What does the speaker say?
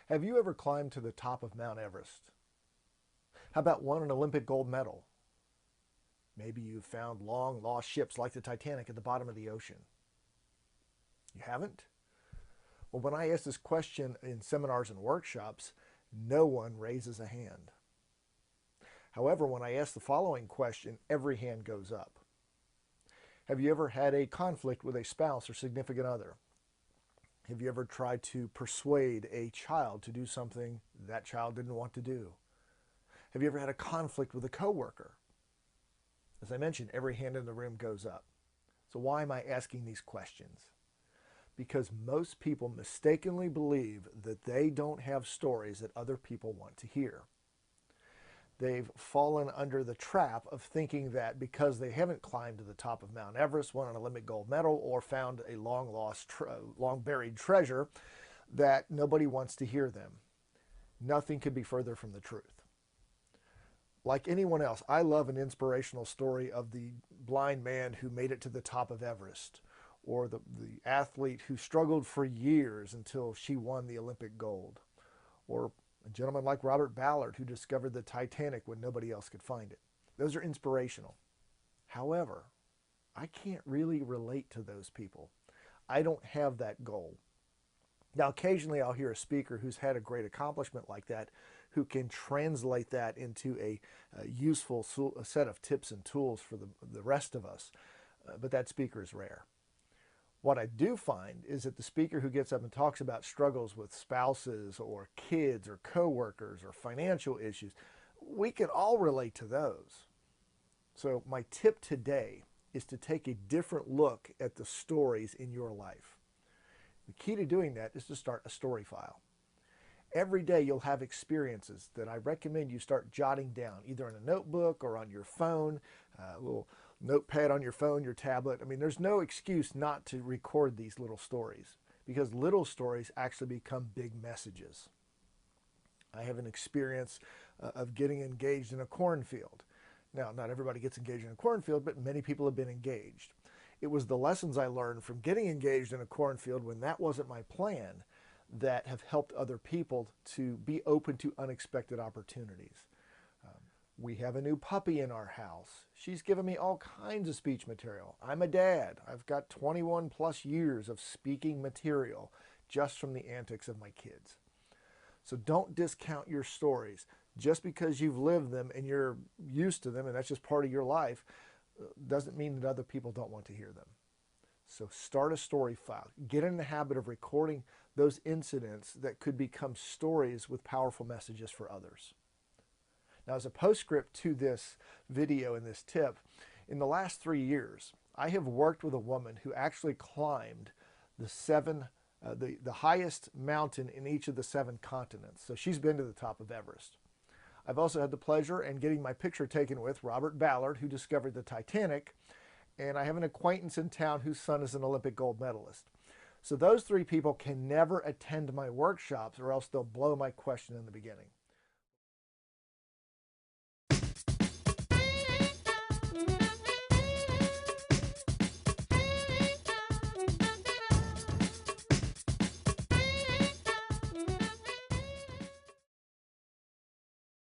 Have you ever climbed to the top of Mount Everest? How about won an Olympic gold medal? Maybe you've found long lost ships like the Titanic at the bottom of the ocean. You haven't? Well, when I ask this question in seminars and workshops, no one raises a hand. However, when I ask the following question, every hand goes up. Have you ever had a conflict with a spouse or significant other? Have you ever tried to persuade a child to do something that child didn't want to do? Have you ever had a conflict with a coworker? As I mentioned, every hand in the room goes up. So why am I asking these questions? Because most people mistakenly believe that they don't have stories that other people want to hear. They've fallen under the trap of thinking that because they haven't climbed to the top of Mount Everest, won an Olympic gold medal, or found a long buried treasure, that nobody wants to hear them. Nothing could be further from the truth. Like anyone else, I love an inspirational story of the blind man who made it to the top of Everest, or the athlete who struggled for years until she won the Olympic gold, or a gentleman like Robert Ballard who discovered the Titanic when nobody else could find it. Those are inspirational. However, I can't really relate to those people. I don't have that goal. Now, occasionally I'll hear a speaker who's had a great accomplishment like that who can translate that into a useful set of tips and tools for the rest of us, but that speaker is rare. What I do find is that the speaker who gets up and talks about struggles with spouses or kids or coworkers or financial issues, we can all relate to those. So my tip today is to take a different look at the stories in your life. The key to doing that is to start a story file. Every day you'll have experiences that I recommend you start jotting down, either in a notebook or on your phone, a little notepad on your phone, your tablet. I mean, there's no excuse not to record these little stories, because little stories actually become big messages. I have an experience of getting engaged in a cornfield. Now, not everybody gets engaged in a cornfield, but many people have been engaged. It was the lessons I learned from getting engaged in a cornfield when that wasn't my plan that have helped other people to be open to unexpected opportunities. We have a new puppy in our house. She's given me all kinds of speech material. I'm a dad. I've got 21 plus years of speaking material just from the antics of my kids. So don't discount your stories. Just because you've lived them and you're used to them and that's just part of your life doesn't mean that other people don't want to hear them. So start a story file. Get in the habit of recording those incidents that could become stories with powerful messages for others. Now, as a postscript to this video and this tip, in the last 3 years, I have worked with a woman who actually climbed the highest mountain in each of the 7 continents. So she's been to the top of Everest. I've also had the pleasure in getting my picture taken with Robert Ballard, who discovered the Titanic, and I have an acquaintance in town whose son is an Olympic gold medalist. So those 3 people can never attend my workshops or else they'll blow my question in the beginning.